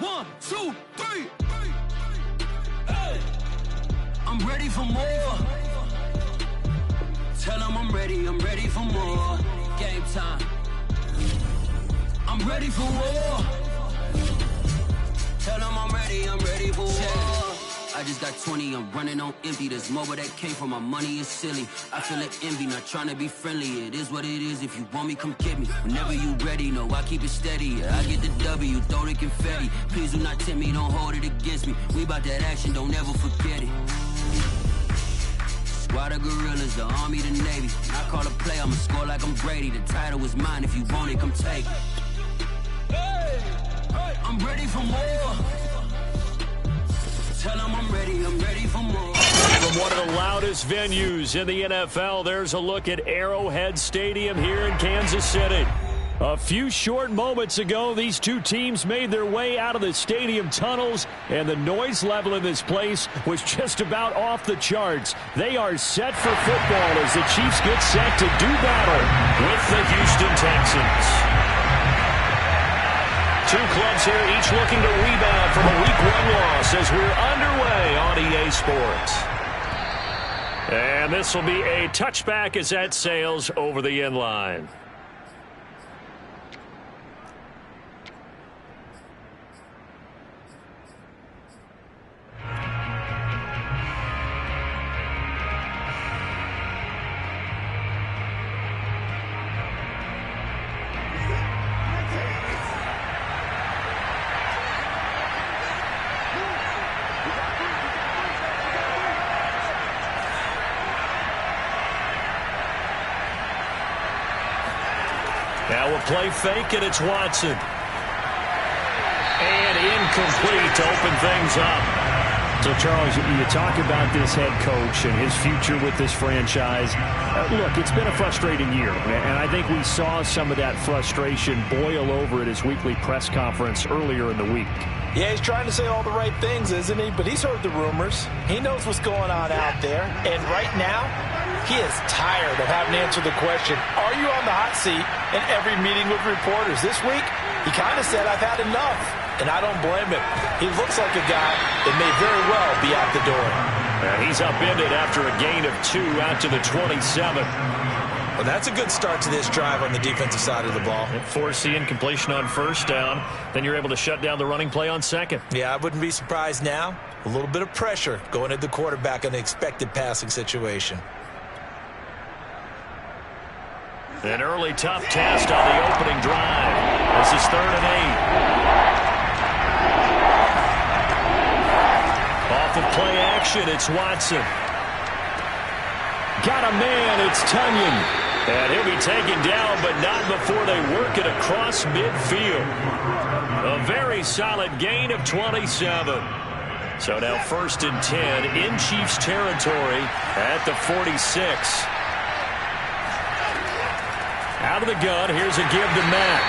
1, 2, 3. Hey. I'm ready for more. Tell them I'm ready for more. Game time. I'm ready for war. Tell them I'm ready for war. I just got 20, I'm running on empty. There's more where that came from, my money is silly. I feel it envy, not trying to be friendly. It is what it is, if you want me, come get me. Whenever you ready, no, I keep it steady. Yeah, I get the W, throw the confetti. Please do not tempt me, don't hold it against me. We bout that action, don't ever forget it. Squad of gorillas, the army, the navy. I call a play, I'ma score like I'm Brady. The title is mine, if you want it, come take it. Hey, hey, I'm ready for more. Tell them I'm ready for more. From one of the loudest venues in the NFL, there's a look at Arrowhead Stadium here in Kansas City. A few short moments ago, these two teams made their way out of the stadium tunnels, and the noise level in this place was just about off the charts. They are set for football as the Chiefs get set to do battle with the Houston Texans. Two clubs here, each looking to rebound from a Week 1 loss as we're underway on EA Sports. And this will be a touchback as that sails over the end line. Now we'll play fake, and it's Watson. And incomplete to open things up. So, Charles, you talk about this head coach and his future with this franchise. Look, it's been a frustrating year, and I think we saw some of that frustration boil over at his weekly press conference earlier in the week. Yeah, he's trying to say all the right things, isn't he? But he's heard the rumors. He knows what's going on out there. And right now, he is tired of having to answer the question, are you on the hot seat in every meeting with reporters? This week, he kind of said, I've had enough. And I don't blame him. He looks like a guy that may very well be out the door. And he's upended after a gain of 2 out to the 27. Well, that's a good start to this drive on the defensive side of the ball. Forcing incompletion on first down. Then you're able to shut down the running play on second. Yeah, I wouldn't be surprised now. A little bit of pressure going at the quarterback in an expected passing situation. An early tough test on the opening drive. This is 3rd and 8. Off of play action, it's Watson. Got a man, it's Tunyon. And he'll be taken down, but not before they work it across midfield. A very solid gain of 27. So now 1st and 10 in Chiefs territory at the 46. Out of the gun, here's a give to Mack.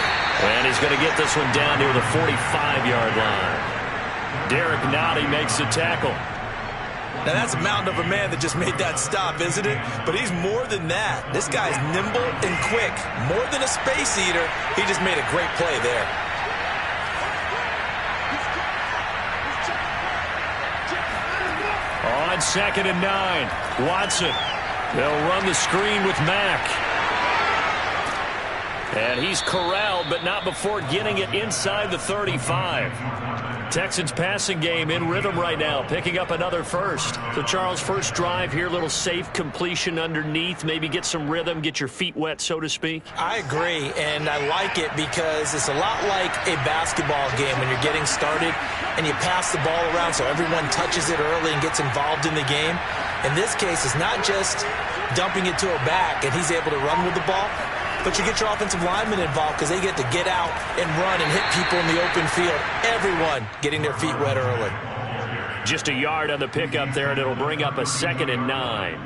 And he's going to get this one down near the 45-yard line. Derek Nottie makes the tackle. Now, that's a mountain of a man that just made that stop, isn't it? But he's more than that. This guy's nimble and quick. More than a space eater, he just made a great play there. On 2nd and 9, Watson. They'll run the screen with Mack. And he's corralled, but not before getting it inside the 35. Texans passing game in rhythm right now, picking up another first. So, Charles, first drive here, little safe completion underneath, maybe get some rhythm, get your feet wet, so to speak. I agree, and I like it because it's a lot like a basketball game when you're getting started and you pass the ball around so everyone touches it early and gets involved in the game. In this case, it's not just dumping it to a back and he's able to run with the ball, but you get your offensive linemen involved because they get to get out and run and hit people in the open field. Everyone getting their feet wet early. Just a yard on the pickup there, and it'll bring up a 2nd and 9.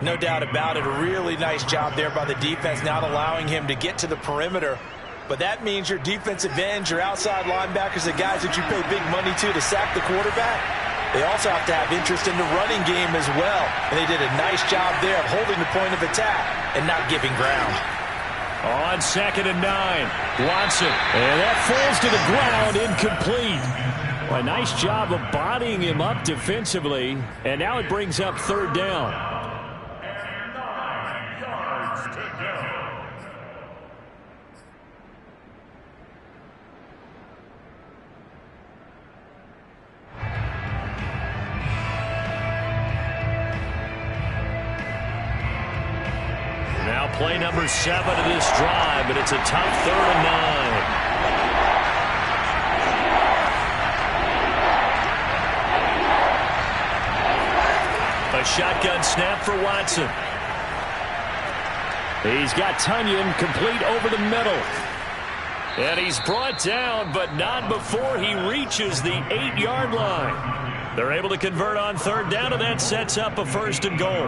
No doubt about it. A really nice job there by the defense, not allowing him to get to the perimeter. But that means your defensive ends, your outside linebackers, the guys that you pay big money to sack the quarterback, they also have to have interest in the running game as well. And they did a nice job there of holding the point of attack and not giving ground. On 2nd and 9, Watson. And that falls to the ground, incomplete. A nice job of bodying him up defensively. And now it brings up 3rd down. Now play number 7 of this drive, but it's a tough 3rd and 9. A shotgun snap for Watson. He's got Tunyon complete over the middle. And he's brought down, but not before he reaches the 8-yard line. They're able to convert on 3rd down, and that sets up a 1st and goal.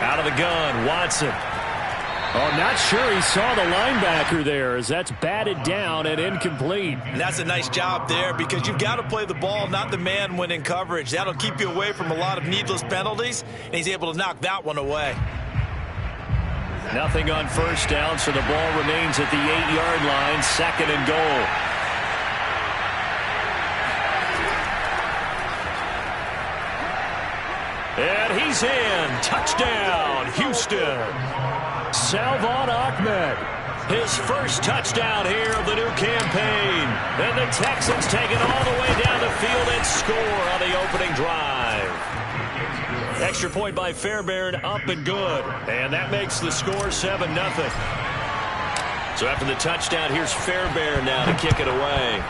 Out of the gun, Watson. Oh, not sure he saw the linebacker there as that's batted down and incomplete. And that's a nice job there because you've got to play the ball, not the man when in coverage. That'll keep you away from a lot of needless penalties, and he's able to knock that one away. Nothing on 1st down, so the ball remains at the 8-yard line, 2nd and goal. And he's in. Touchdown, Houston. Salvon Ahmed, his first touchdown here of the new campaign. And the Texans take it all the way down the field and score on the opening drive. Extra point by Fairbairn, up and good. And that makes the score 7-0. So after the touchdown, here's Fairbairn now to kick it away.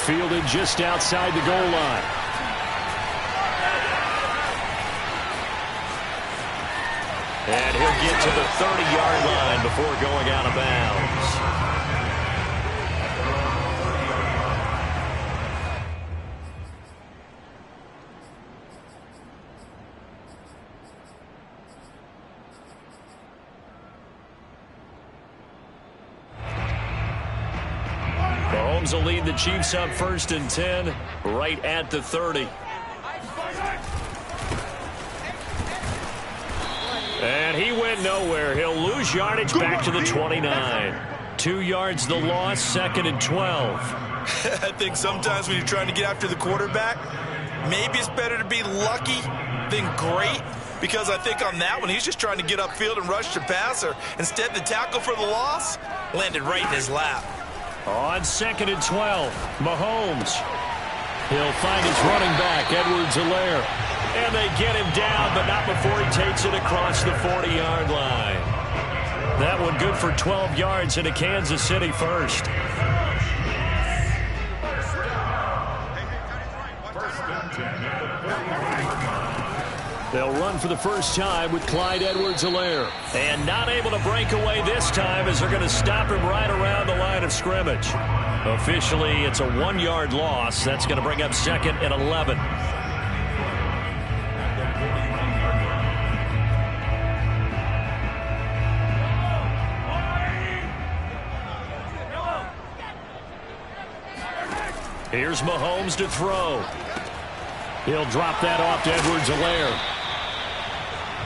Fielded just outside the goal line. And he'll get to the 30-yard line before going out of bounds. Mahomes will lead the Chiefs up 1st and 10, right at the 30. And he went nowhere. He'll lose yardage back to the 29. 2 yards the loss, 2nd and 12. I think sometimes when you're trying to get after the quarterback, maybe it's better to be lucky than great, because I think on that one, he's just trying to get upfield and rush the passer. Instead, the tackle for the loss landed right in his lap. On 2nd and 12, Mahomes. He'll find his running back, Edwards-Helaire. And they get him down, but not before he takes it across the 40-yard line. That one good for 12 yards into Kansas City first. They'll run for the first time with Clyde Edwards-Helaire. And not able to break away this time as they're going to stop him right around the line of scrimmage. Officially, it's a 1-yard loss. That's going to bring up 2nd and 11. Here's Mahomes to throw. He'll drop that off to Edwards-Helaire.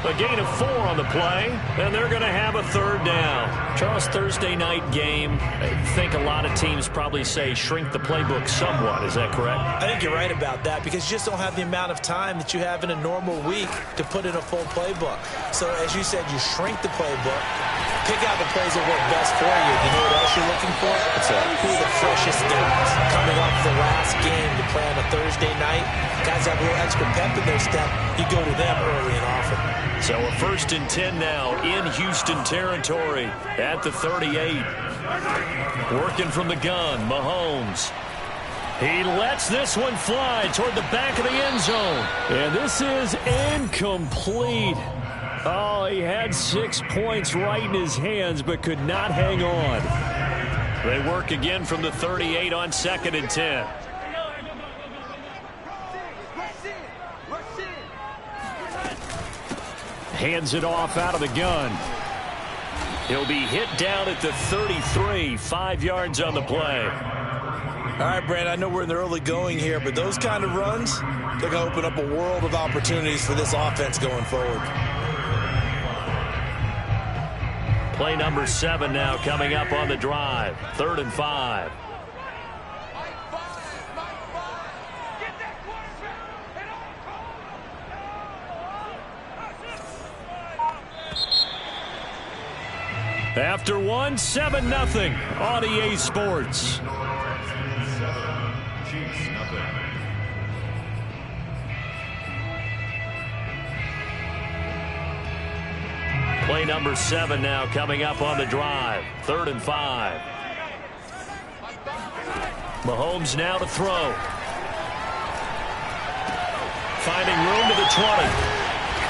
A gain of 4 on the play, and they're going to have a 3rd down. Charles, Thursday night game, I think a lot of teams probably say shrink the playbook somewhat. Is that correct? I think you're right about that because you just don't have the amount of time that you have in a normal week to put in a full playbook. So as you said, you shrink the playbook, pick out the plays that work best for you. You know what else you're looking for? Who are the freshest guys coming off the last game to play on a Thursday night? Guys have a little extra pep in their step. You go to them early and often. So a 1st and 10 now in Houston territory at the 38. Working from the gun, Mahomes. He lets this one fly toward the back of the end zone. And this is incomplete. Oh, he had 6 points right in his hands but could not hang on. They work again from the 38 on 2nd and 10. Hands it off out of the gun. He'll be hit down at the 33, 5 yards on the play. All right, Brand, I know we're in the early going here, but those kind of runs, they're going to open up a world of opportunities for this offense going forward. Play number 7 now coming up on the drive. 3rd and 5. After 1, 7-0 on EA Sports. Play number 7 now coming up on the drive. 3rd and 5. Mahomes now to throw. Finding room to the 20.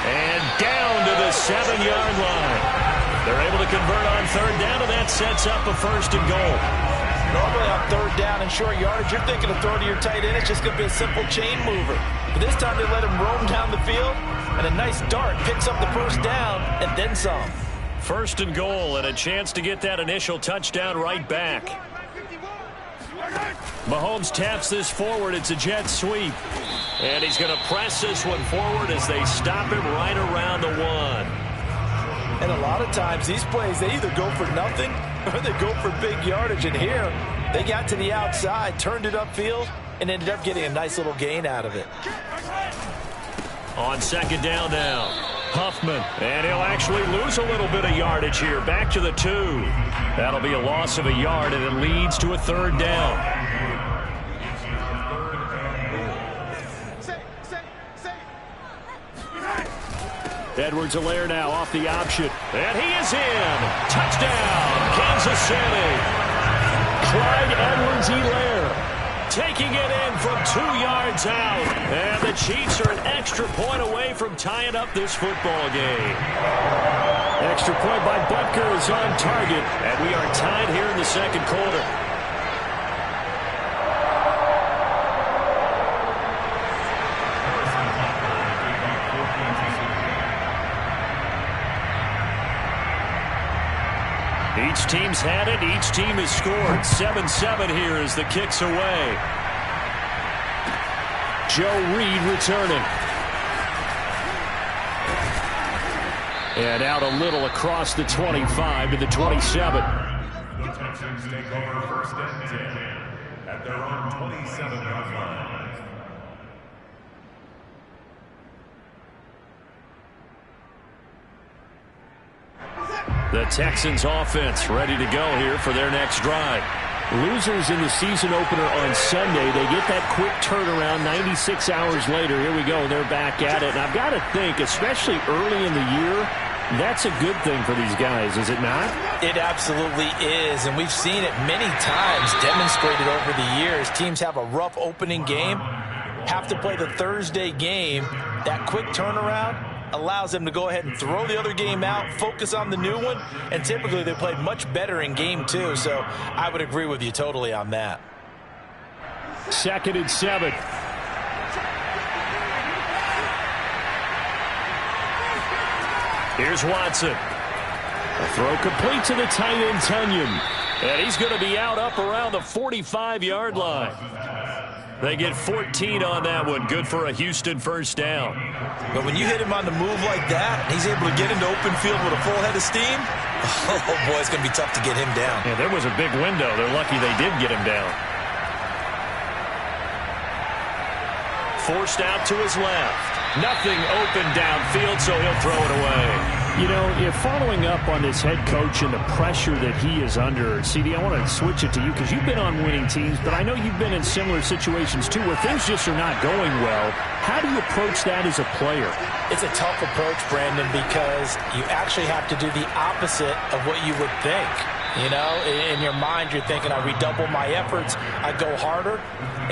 And down to the 7-yard line. They're able to convert on 3rd down, and that sets up a 1st and goal. Normally on 3rd down and short yardage, you're thinking of throwing to your tight end. It's just going to be a simple chain mover. But this time they let him roam down the field, and a nice dart picks up the 1st down and then some. 1st and goal, and a chance to get that initial touchdown right back. Mahomes taps this forward. It's a jet sweep. And he's going to press this one forward as they stop him right around the 1. And a lot of times these plays, they either go for nothing or they go for big yardage. And here, they got to the outside, turned it upfield, and ended up getting a nice little gain out of it. On 2nd down now, Huffman. And he'll actually lose a little bit of yardage here. Back to the 2. That'll be a loss of a yard, and it leads to a 3rd down. Edwards-Helaire now off the option. And he is in. Touchdown, Kansas City. Clyde Edwards-Helaire taking it in from 2 yards out. And the Chiefs are an extra point away from tying up this football game. Extra point by Butker is on target. And we are tied here in the 2nd quarter. Each team's had it. Each team has scored. 7-7 here as the kick's away. Joe Reed returning. And out a little across the 25 to the 27. The Texans take over 1st and 10 at their own 27-yard line. The Texans offense ready to go here for their next drive. Losers in the season opener on Sunday. They get that quick turnaround 96 hours later. Here we go. They're back at it. And I've got to think, especially early in the year, that's a good thing for these guys, is it not? It absolutely is. And we've seen it many times demonstrated over the years. Teams have a rough opening game, have to play the Thursday game. That quick turnaround allows them to go ahead and throw the other game out, focus on the new one, and typically they play much better in game 2. So I would agree with you totally on that. 2nd and 7. Here's Watson. A throw complete to the tight end, Tunyon. And he's going to be out up around the 45-yard line. They get 14 on that one. Good for a Houston 1st down. But when you hit him on the move like that, he's able to get into open field with a full head of steam. Oh, boy, it's going to be tough to get him down. Yeah, there was a big window. They're lucky they did get him down. Forced out to his left. Nothing open downfield, so he'll throw it away. You know, if following up on this head coach and the pressure that he is under, CD, I want to switch it to you because you've been on winning teams, but I know you've been in similar situations too where things just are not going well. How do you approach that as a player? It's a tough approach, Brandon, because you actually have to do the opposite of what you would think. You know, in your mind, you're thinking, I redouble my efforts, I go harder.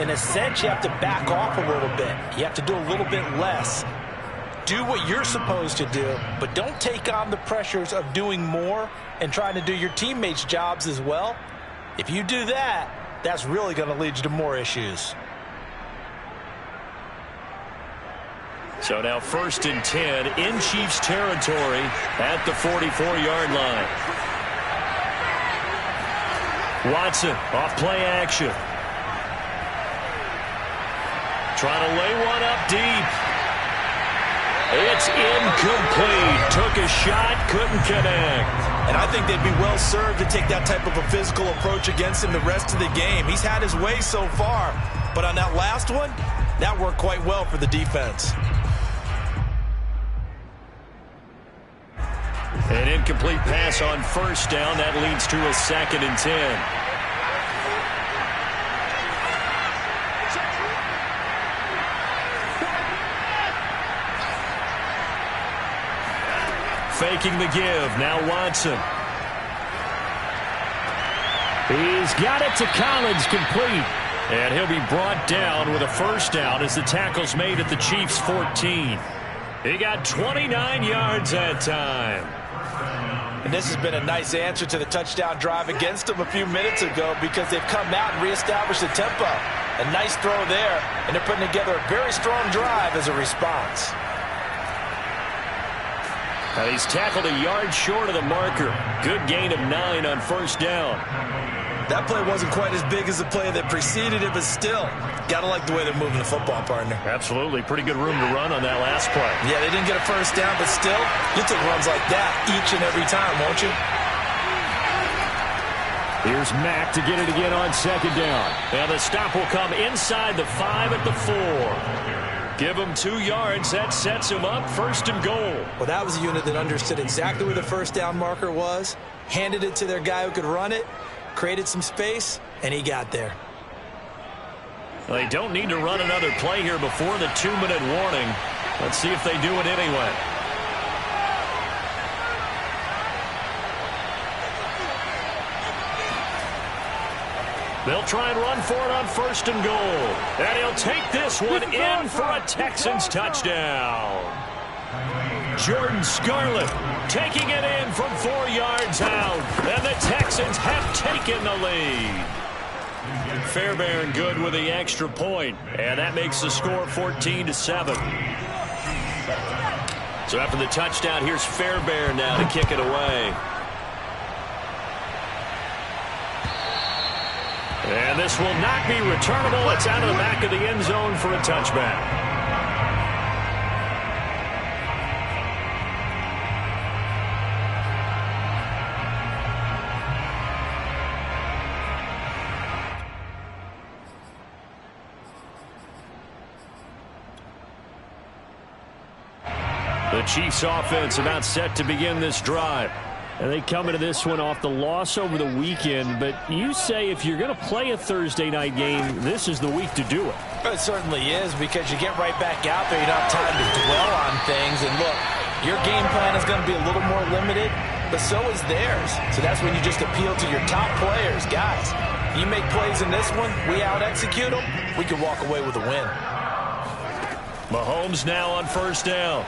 In a sense, you have to back off a little bit. You have to do a little bit less. Do what you're supposed to do, but don't take on the pressures of doing more and trying to do your teammates' jobs as well. If you do that, that's really going to lead you to more issues. So now 1st and 10 in Chiefs territory at the 44-yard line. Watson off play action. Trying to lay one up deep. It's incomplete. Took a shot, couldn't connect. And I think they'd be well served to take that type of a physical approach against him the rest of the game. He's had his way so far, but on that last one, that worked quite well for the defense. An incomplete pass on first down. That leads to a 2nd and 10. Faking the give. Now Watson. He's got it to Collins, complete. And he'll be brought down with a first down as the tackle's made at the Chiefs' 14. He got 29 yards that time. And this has been a nice answer to the touchdown drive against them a few minutes ago because they've come out and reestablished the tempo. A nice throw there, and they're putting together a very strong drive as a response. Now he's tackled a yard short of the marker. Good gain of 9 on first down. That play wasn't quite as big as the play that preceded it, but still, gotta like the way they're moving the football, partner. Absolutely. Pretty good room to run on that last play. Yeah, they didn't get a first down, but still, you'll take runs like that each and every time, won't you? Here's Mack to get it again on 2nd down. Now the stop will come inside the 5 at the 4. Give him 2 yards. That sets him up 1st and goal. Well, that was a unit that understood exactly where the first down marker was, handed it to their guy who could run it, created some space, and he got there. Well, they don't need to run another play here before the 2-minute warning. Let's see if they do it anyway. They'll try and run for it on 1st and goal. And he'll take this one in for a Texans touchdown. Jordan Scarlett taking it in from 4 yards out. And the Texans have taken the lead. Fairbairn good with the extra point. And that makes the score 14-7. So after the touchdown, here's Fairbairn now to kick it away. And this will not be returnable. It's out of the back of the end zone for a touchback. The Chiefs offense about set to begin this drive. And they come into this one off the loss over the weekend. But you say if you're going to play a Thursday night game, this is the week to do it. It certainly is, because you get right back out there. You don't have time to dwell on things. And look, your game plan is going to be a little more limited, but so is theirs. So that's when you just appeal to your top players. Guys, you make plays in this one, we out-execute them, we can walk away with a win. Mahomes now on 1st down.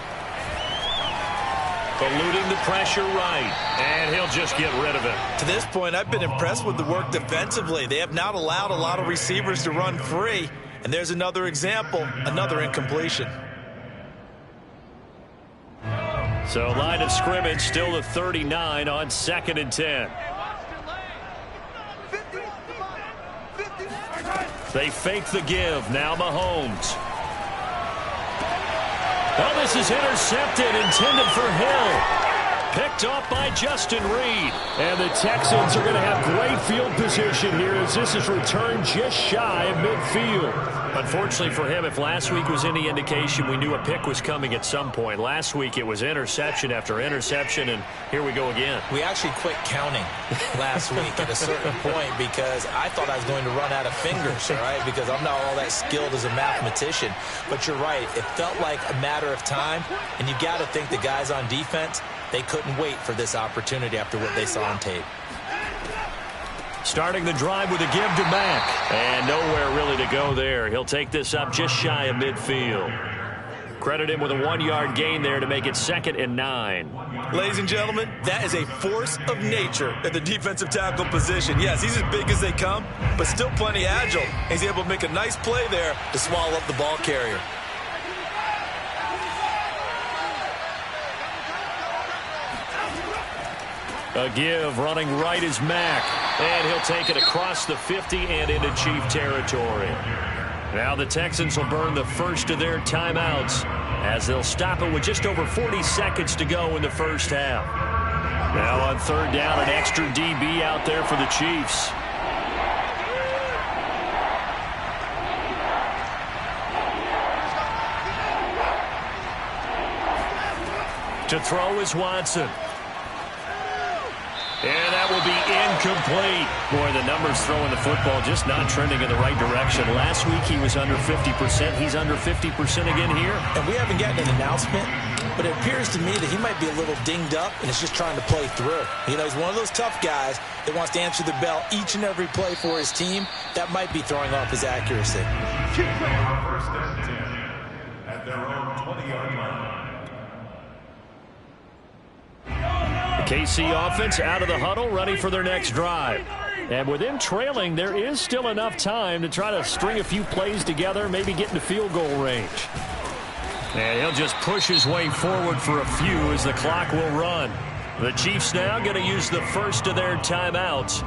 Eluding the pressure right, and he'll just get rid of it. To this point, I've been impressed with the work defensively. They have not allowed a lot of receivers to run free, and there's another example, another incompletion. So line of scrimmage still the 39 on 2nd and 10. They fake the give. Now Mahomes. Oh, this is intercepted, intended for Hill. Picked off by Justin Reed. And the Texans are going to have great field position here as this is returned just shy of midfield. Unfortunately for him, if last week was any indication, we knew a pick was coming at some point. Last week it was interception after interception, and here we go again. We actually quit counting last week at a certain point because I thought I was going to run out of fingers, all right, because I'm not all that skilled as a mathematician. But you're right, it felt like a matter of time, and you got to think the guys on defense, they couldn't wait for this opportunity after what they saw on tape. Starting the drive with a give to Mack. And nowhere really to go there. He'll take this up just shy of midfield. Credit him with a 1-yard gain there to make it 2nd and 9. Ladies and gentlemen, that is a force of nature at the defensive tackle position. Yes, he's as big as they come, but still plenty agile. He's able to make a nice play there to swallow up the ball carrier. A give running right is Mack. And he'll take it across the 50 and into Chief territory. Now the Texans will burn the first of their timeouts as they'll stop it with just over 40 seconds to go in the first half. Now on third down, an extra DB out there for the Chiefs. To throw is Watson. And that will be incomplete. Boy, the numbers throwing the football just not trending in the right direction. Last week he was under 50%. He's under 50% again here. And we haven't gotten an announcement, but it appears to me that he might be a little dinged up and is just trying to play through. You know, he's one of those tough guys that wants to answer the bell each and every play for his team. That might be throwing off his accuracy. First and 10 at their own 20-yard line. KC offense out of the huddle, ready for their next drive. And with them trailing, there is still enough time to try to string a few plays together, maybe get into field goal range. And he'll just push his way forward for a few as the clock will run. The Chiefs now going to use the first of their timeouts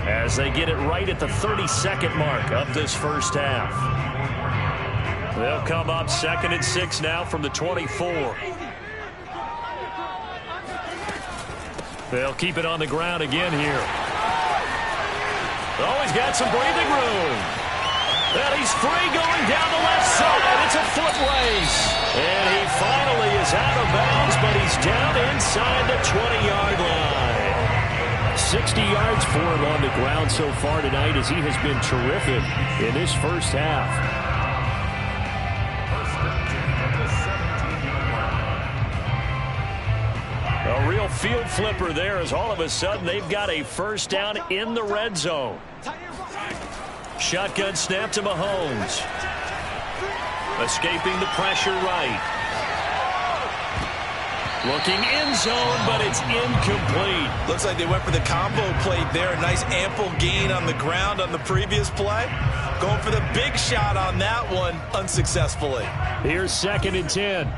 as they get it right at the 30-second mark of this first half. They'll come up 2nd and 6 now from the 24. They'll keep it on the ground again here. Oh, he's got some breathing room. And he's free going down the left side. It's a foot race. And he finally is out of bounds, but he's down inside the 20-yard line. 60 yards for him on the ground so far tonight as he has been terrific in this first half. A real field flipper there as all of a sudden they've got a first down in the red zone. Shotgun snap to Mahomes. Escaping the pressure right. Looking end zone, but it's incomplete. Looks like they went for the combo play there. A nice ample gain on the ground on the previous play. Going for the big shot on that one unsuccessfully. Here's 2nd and 10.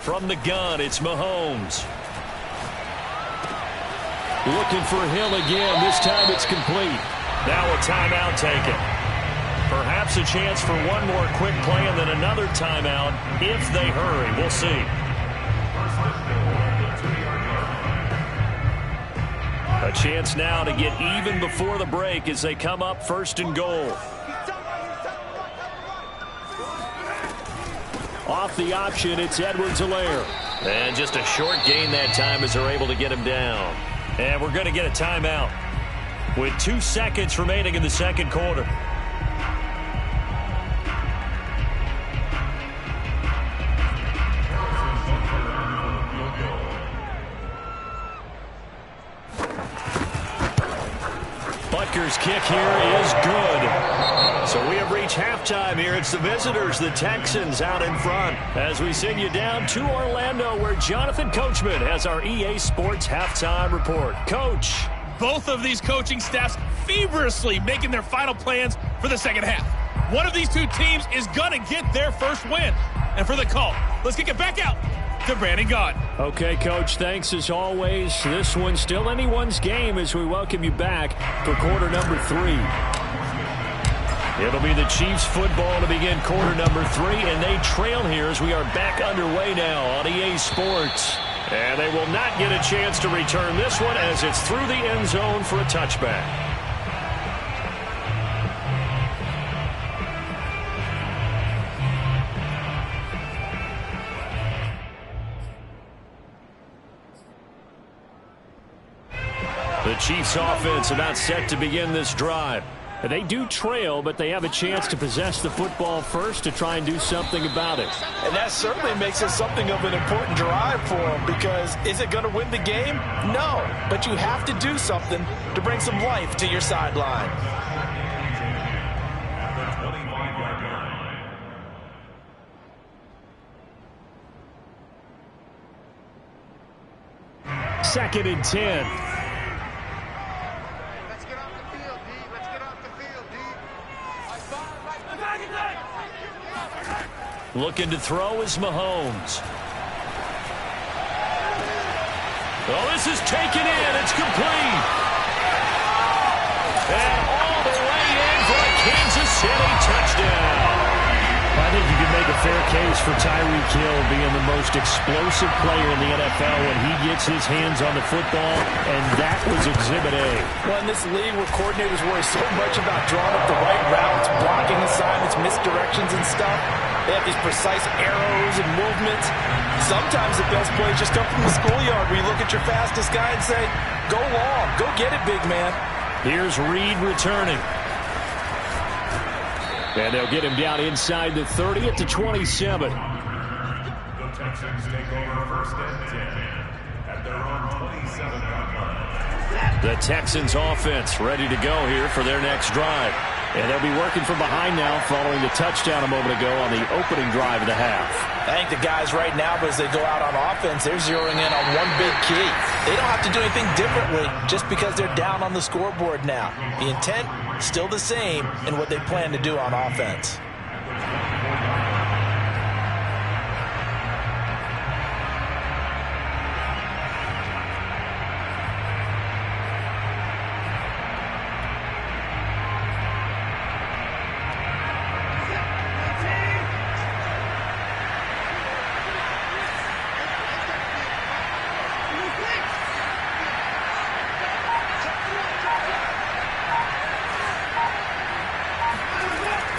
From the gun, it's Mahomes. Looking for Hill again. This time it's complete. Now a timeout taken. Perhaps a chance for one more quick play and then another timeout if they hurry. We'll see. A chance now to get even before the break as they come up 1st and goal. Off the option, it's Edwards-Helaire. And just a short gain that time as they're able to get him down. And we're going to get a timeout with 2 seconds remaining in the second quarter. Butker's kick here is good. So we have reached halftime here. It's the visitors, the Texans, out in front. As we send you down to Orlando, where Jonathan Coachman has our EA Sports halftime report. Coach. Both of these coaching staffs feverishly making their final plans for the second half. One of these two teams is going to get their first win. And for the call, let's kick it back out to Brandon Gaudin. Okay, Coach, thanks as always. This one's still anyone's game as we welcome you back for quarter number 3. It'll be the Chiefs football to begin quarter number 3, and they trail here as we are back underway now on EA Sports. And they will not get a chance to return this one as it's through the end zone for a touchback. The Chiefs offense about set to begin this drive. They do trail, but they have a chance to possess the football first to try and do something about it. And that certainly makes it something of an important drive for them, because is it going to win the game? No, but you have to do something to bring some life to your sideline. Second and 10. Looking to throw is Mahomes. Oh, this is taken in. It's complete. And all the way in for a Kansas City touchdown. I think you can make a fair case for Tyreek Hill being the most explosive player in the NFL when he gets his hands on the football, and that was Exhibit A. Well, in this league where coordinators worry so much about drawing up the right routes, blocking assignments, misdirections and stuff, they have these precise arrows and movements. Sometimes the best plays just come from the schoolyard where you look at your fastest guy and say, go long, go get it, big man. Here's Reed returning. And they'll get him down inside the 30 at the 27. The Texans take over first and 10 at their own 27-yard line. The Texans offense ready to go here for their next drive. And they'll be working from behind now following the touchdown a moment ago on the opening drive of the half. I think the guys right now, as they go out on offense, they're zeroing in on one big key. They don't have to do anything differently just because they're down on the scoreboard now. The intent, still the same in what they plan to do on offense.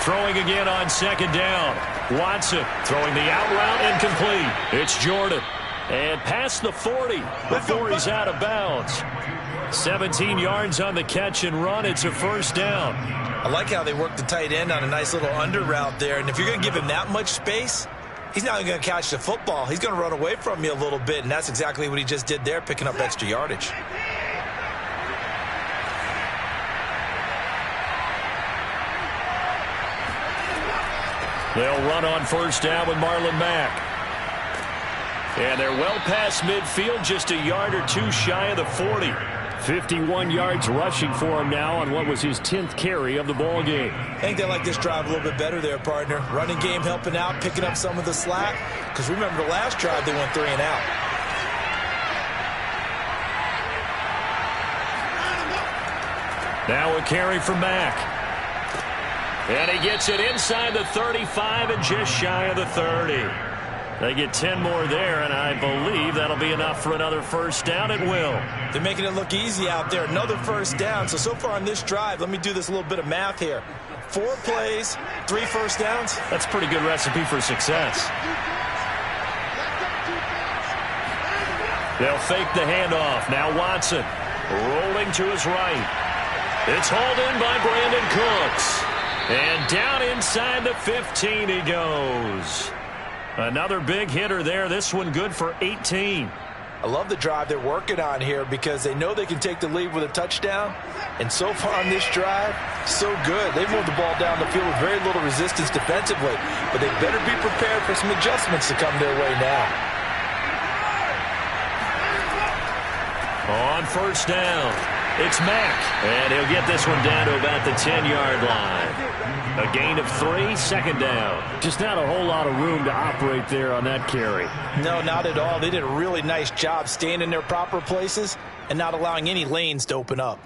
Throwing again on second down. Watson throwing the out route incomplete. It's Jordan. And past the 40 before he's out of bounds. 17 yards on the catch and run. It's a first down. I like how they work the tight end on a nice little under route there. And if you're going to give him that much space, he's not going to catch the football. He's going to run away from you a little bit. And that's exactly what he just did there, picking up extra yardage. They'll run on first down with Marlon Mack. And they're well past midfield, just a yard or two shy of the 40. 51 yards rushing for him now on what was his 10th carry of the ball game. I think they like this drive a little bit better there, partner. Running game helping out, picking up some of the slack. Because remember the last drive, they went 3 and out. Now a carry for Mack. And he gets it inside the 35 and just shy of the 30. They get 10 more there, and I believe that'll be enough for another first down. It will. They're making it look easy out there. Another first down. So far on this drive, let me do this little bit of math here. 4 plays, 3 first downs. That's a pretty good recipe for success. They'll fake the handoff. Now Watson rolling to his right. It's hauled in by Brandon Cooks. And down inside the 15 he goes. Another big hitter there. This one good for 18. I love the drive they're working on here because they know they can take the lead with a touchdown. And so far on this drive, so good. They've moved the ball down the field with very little resistance defensively. But they better be prepared for some adjustments to come their way now. On first down, it's Mack. And he'll get this one down to about the 10-yard line. A gain of 3, second down. Just not a whole lot of room to operate there on that carry. No, not at all. They did a really nice job staying in their proper places and not allowing any lanes to open up.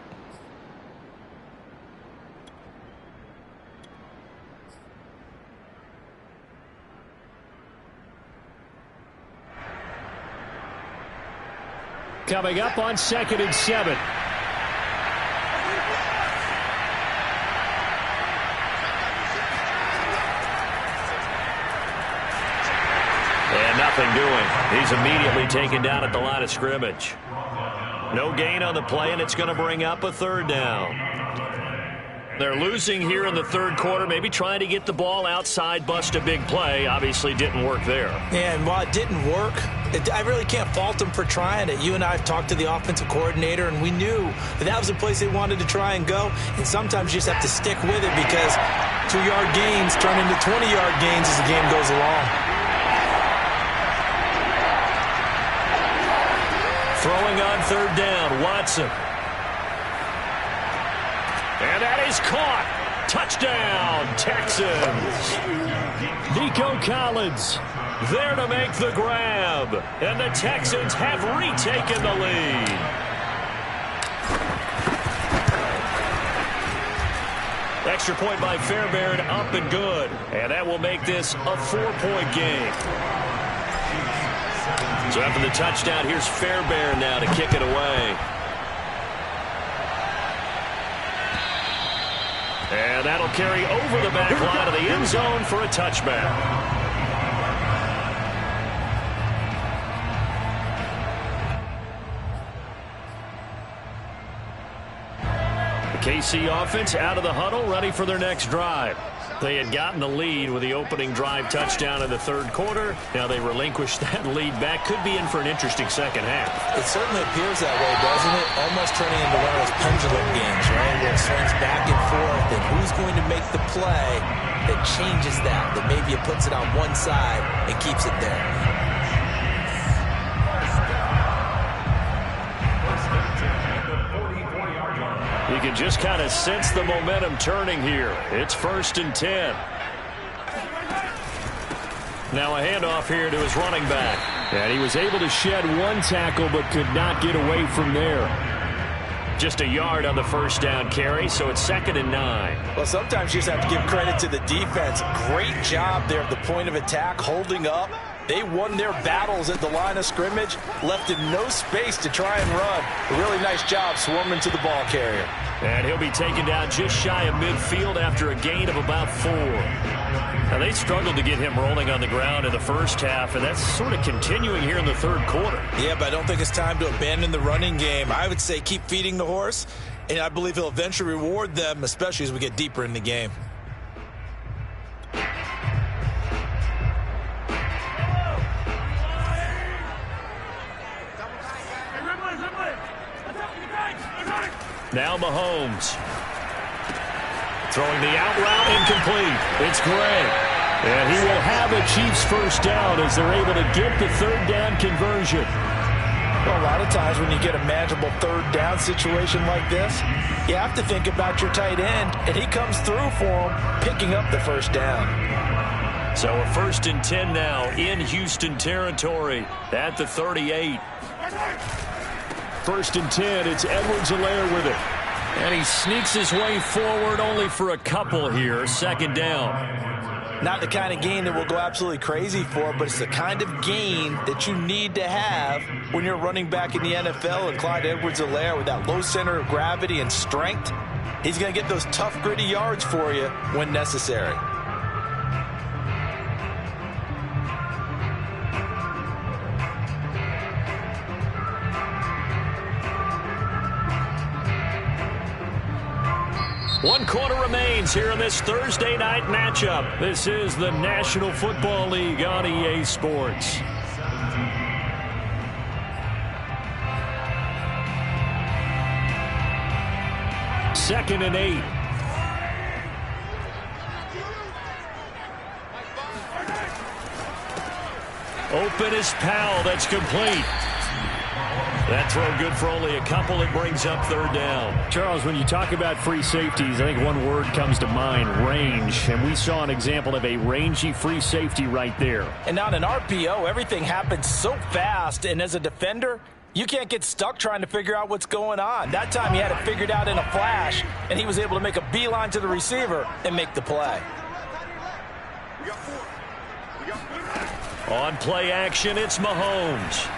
Coming up on 2nd and 7. And nothing doing. He's immediately taken down at the line of scrimmage. No gain on the play, and it's going to bring up a 3rd down. They're losing here in the 3rd quarter, maybe trying to get the ball outside, bust a big play. Obviously didn't work there. Yeah, and while it didn't work, I really can't fault them for trying it. You and I have talked to the offensive coordinator, and we knew that was the place they wanted to try and go. And sometimes you just have to stick with it because 2-yard gains turn into 20-yard gains as the game goes along. Throwing on 3rd down, Watson. And that is caught. Touchdown, Texans. Nico Collins there to make the grab. And the Texans have retaken the lead. Extra point by Fairbairn, up and good. And that will make this a 4-point game. So after the touchdown, here's Fairbairn now to kick it away. And that'll carry over the back line of the end zone for a touchback. KC offense out of the huddle, ready for their next drive. They had gotten the lead with the opening drive touchdown in the third quarter. Now they relinquished that lead back. Could be in for an interesting second half. It certainly appears that way, doesn't it? Almost turning into one of those pendulum games, right? Where it swings back and forth, and who's going to make the play that changes that maybe it puts it on one side and keeps it there. You can just kind of sense the momentum turning here. It's 1st and 10. Now a handoff here to his running back. And he was able to shed one tackle but could not get away from there. Just a yard on the first down carry, so it's 2nd and 9. Well, sometimes you just have to give credit to the defense. Great job there at the point of attack, holding up. They won their battles at the line of scrimmage, left him no space to try and run. A really nice job swarming to the ball carrier. And he'll be taken down just shy of midfield after a gain of about 4. Now, they struggled to get him rolling on the ground in the first half, and that's sort of continuing here in the third quarter. Yeah, but I don't think it's time to abandon the running game. I would say keep feeding the horse, and I believe he'll eventually reward them, especially as we get deeper in the game. Now Mahomes. Throwing the out route, incomplete. It's Gray. And he will have a Chiefs first down as they're able to get the third down conversion. Well, a lot of times when you get a manageable third down situation like this, you have to think about your tight end, and he comes through for him, picking up the first down. So a 1st and 10 now in Houston territory at the 38. 1st and 10, it's Edwards-Helaire with it. And he sneaks his way forward only for a couple here. 2nd down. Not the kind of gain that we'll go absolutely crazy for, but it's the kind of gain that you need to have when you're running back in the NFL. And Clyde Edwards-Helaire, with that low center of gravity and strength, he's going to get those tough, gritty yards for you when necessary. One quarter remains here in this Thursday night matchup. This is the National Football League on EA Sports. Second and 8. Open is Powell. That's complete. That throw good for only a couple. It brings up 3rd down. Charles, when you talk about free safeties, I think one word comes to mind, range. And we saw an example of a rangy free safety right there. And on an RPO, everything happens so fast. And as a defender, you can't get stuck trying to figure out what's going on. That time he had it figured out in a flash, and he was able to make a beeline to the receiver and make the play. On play action, it's Mahomes.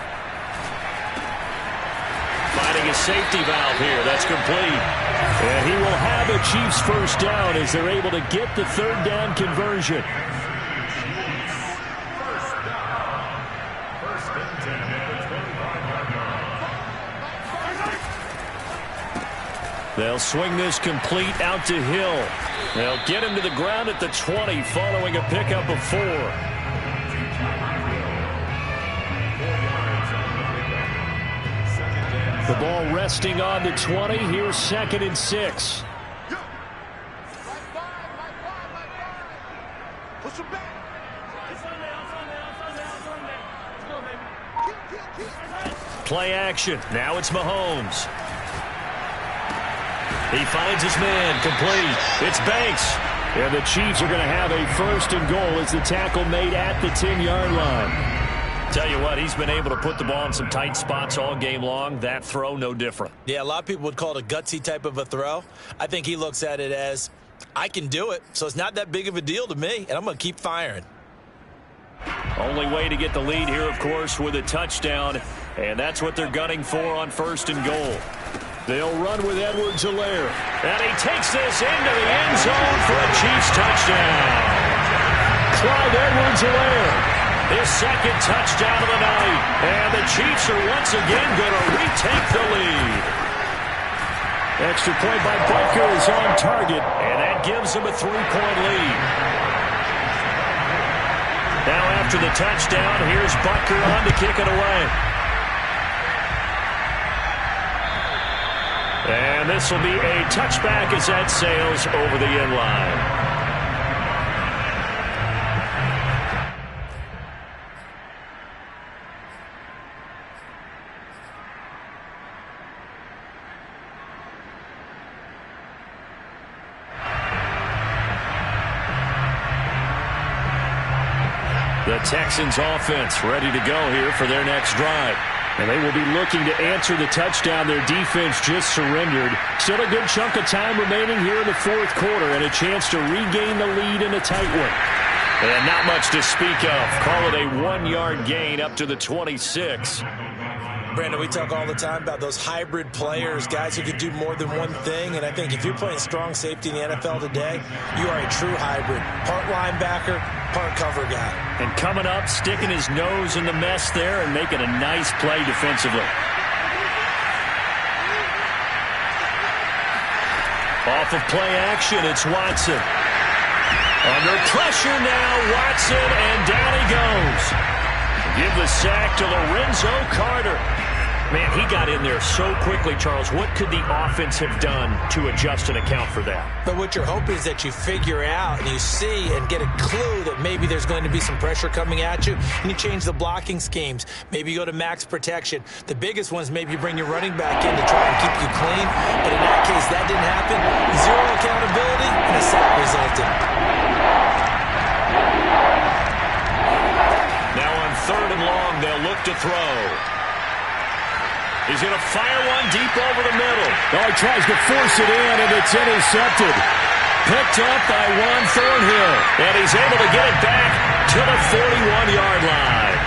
Finding a safety valve here. That's complete. And he will have a Chiefs first down as they're able to get the third down conversion. They'll swing this complete out to Hill. They'll get him to the ground at the 20 following a pickup of 4. The ball resting on the 20. Here's 2nd and 6. Play action. Now it's Mahomes. He finds his man, complete. It's Banks. And the Chiefs are going to have a 1st and goal as the tackle made at the 10-yard line. Tell you what, he's been able to put the ball in some tight spots all game long. That throw, no different. Yeah, a lot of people would call it a gutsy type of a throw. I think he looks at it as, I can do it, so it's not that big of a deal to me, and I'm going to keep firing. Only way to get the lead here, of course, with a touchdown, and that's what they're gunning for on 1st and goal. They'll run with Edwards-Helaire, and he takes this into the end zone for a Chiefs touchdown. Clyde Edwards-Helaire, his 2nd touchdown of the night, and the Chiefs are once again going to retake the lead. Extra point by Butker is on target, and that gives them a 3-point lead. Now after the touchdown, here's Butker on to kick it away. And this will be a touchback as that sails over the end line. The Texans offense ready to go here for their next drive. And they will be looking to answer the touchdown their defense just surrendered. Still a good chunk of time remaining here in the 4th quarter and a chance to regain the lead in a tight one. And not much to speak of. Call it a 1-yard gain up to the 26. Brandon, we talk all the time about those hybrid players, guys who can do more than one thing. And I think if you're playing strong safety in the NFL today, you are a true hybrid. Part linebacker, part cover guy. And coming up, sticking his nose in the mess there and making a nice play defensively. Off of play action, it's Watson. Under pressure now, Watson, and down he goes. Give the sack to Lorenzo Carter. Man, he got in there so quickly, Charles. What could the offense have done to adjust and account for that? But what you're hoping is that you figure out and you see and get a clue that maybe there's going to be some pressure coming at you, and you change the blocking schemes. Maybe you go to max protection. The biggest one is maybe you bring your running back in to try and keep you clean. But in that case, that didn't happen. Zero accountability, and a sack resulted. Now on 3rd and long, they'll look to throw. He's going to fire one deep over the middle. Oh, he tries to force it in, and it's intercepted. Picked up by Juan Thornhill. And he's able to get it back to the 41-yard line.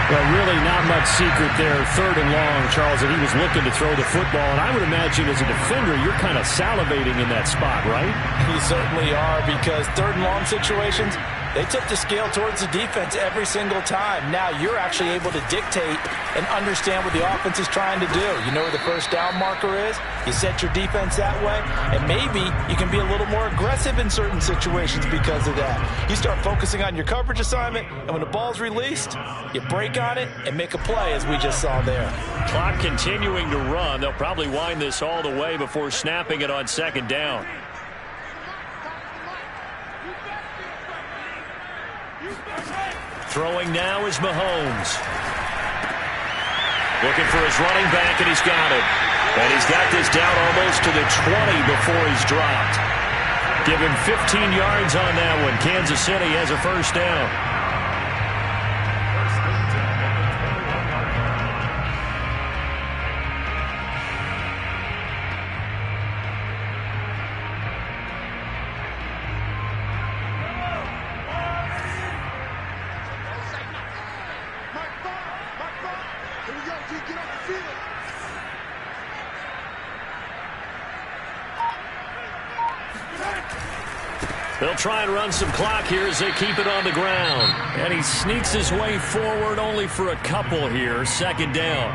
Well, really not much secret there. 3rd and long, Charles, and he was looking to throw the football. And I would imagine as a defender, you're kind of salivating in that spot, right? You certainly are, because 3rd and long situations, they tip the scale towards the defense every single time. Now you're actually able to dictate and understand what the offense is trying to do. You know where the first down marker is. You set your defense that way, and maybe you can be a little more aggressive in certain situations because of that. You start focusing on your coverage assignment, and when the ball's released, you break on it and make a play, as we just saw there. Clock continuing to run. They'll probably wind this all the way before snapping it on 2nd down. Throwing now is Mahomes. Looking for his running back, and he's got it. And he's got this down almost to the 20 before he's dropped. Give him 15 yards on that one. Kansas City has a 1st down. They'll try and run some clock here as they keep it on the ground. And he sneaks his way forward only for a couple here. 2nd down.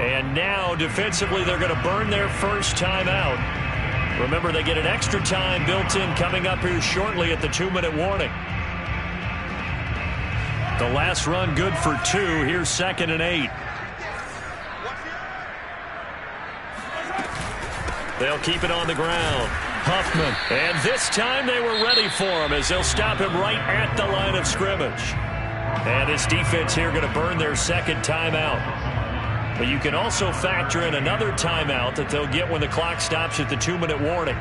And now defensively they're going to burn their first timeout. Remember, they get an extra time built in coming up here shortly at the 2-minute warning. The last run good for 2. Here's 2nd and 8. They'll keep it on the ground. Huffman. And this time they were ready for him as they'll stop him right at the line of scrimmage. And this defense here going to burn their 2nd timeout. But you can also factor in another timeout that they'll get when the clock stops at the 2-minute warning.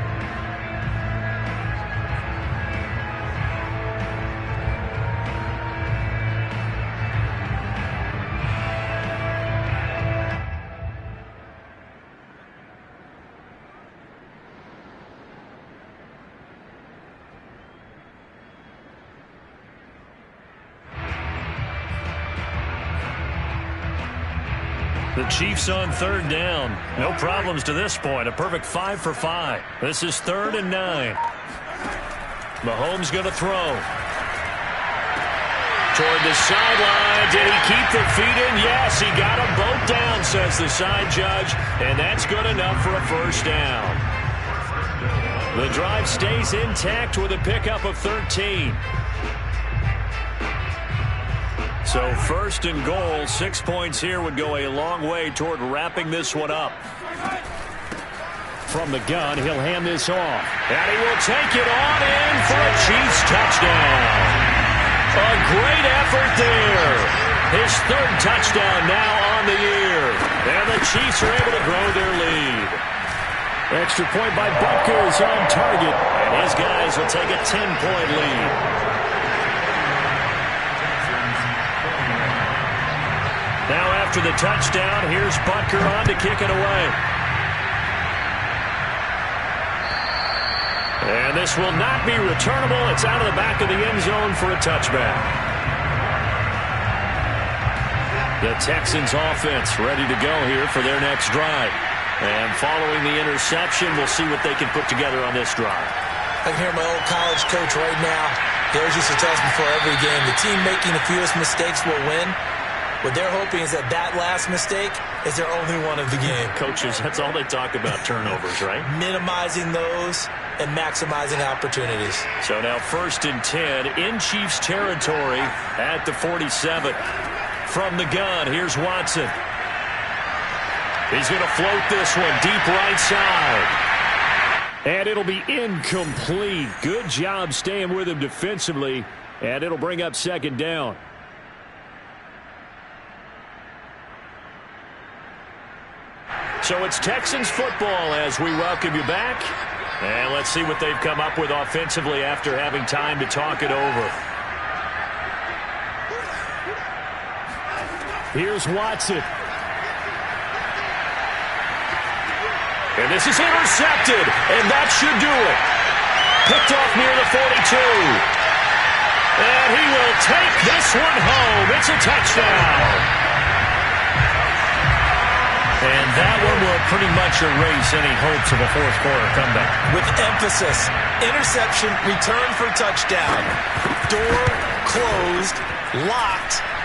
The Chiefs on third down. No problems to this point. A perfect 5 for 5. This is 3rd and 9. Mahomes going to throw. Toward the sideline. Did he keep the feet in? Yes, he got them both down, says the side judge. And that's good enough for a first down. The drive stays intact with a pickup of 13. So 1st and goal, 6 points here would go a long way toward wrapping this one up. From the gun, he'll hand this off. And he will take it on in for a Chiefs touchdown. A great effort there. His 3rd touchdown now on the year. And the Chiefs are able to grow their lead. Extra point by Butker is on target. And his guys will take a 10-point lead. Now after the touchdown, here's Butker on to kick it away. And this will not be returnable. It's out of the back of the end zone for a touchback. The Texans offense ready to go here for their next drive. And following the interception, we'll see what they can put together on this drive. I can hear my old college coach right now. He always used to tell us before every game, the team making the fewest mistakes will win. What they're hoping is that last mistake is their only one of the game. Coaches, that's all they talk about, turnovers, right? Minimizing those and maximizing opportunities. So now 1st and 10 in Chiefs territory at the 47. From the gun, here's Watson. He's going to float this one deep right side. And it'll be incomplete. Good job staying with him defensively. And it'll bring up 2nd down. So it's Texans football as we welcome you back. And let's see what they've come up with offensively after having time to talk it over. Here's Watson. And this is intercepted. And that should do it. Picked off near the 42. And he will take this one home. It's a touchdown. And that one will pretty much erase any hopes of a 4th quarter comeback. With emphasis, interception, return for touchdown. Door closed, locked,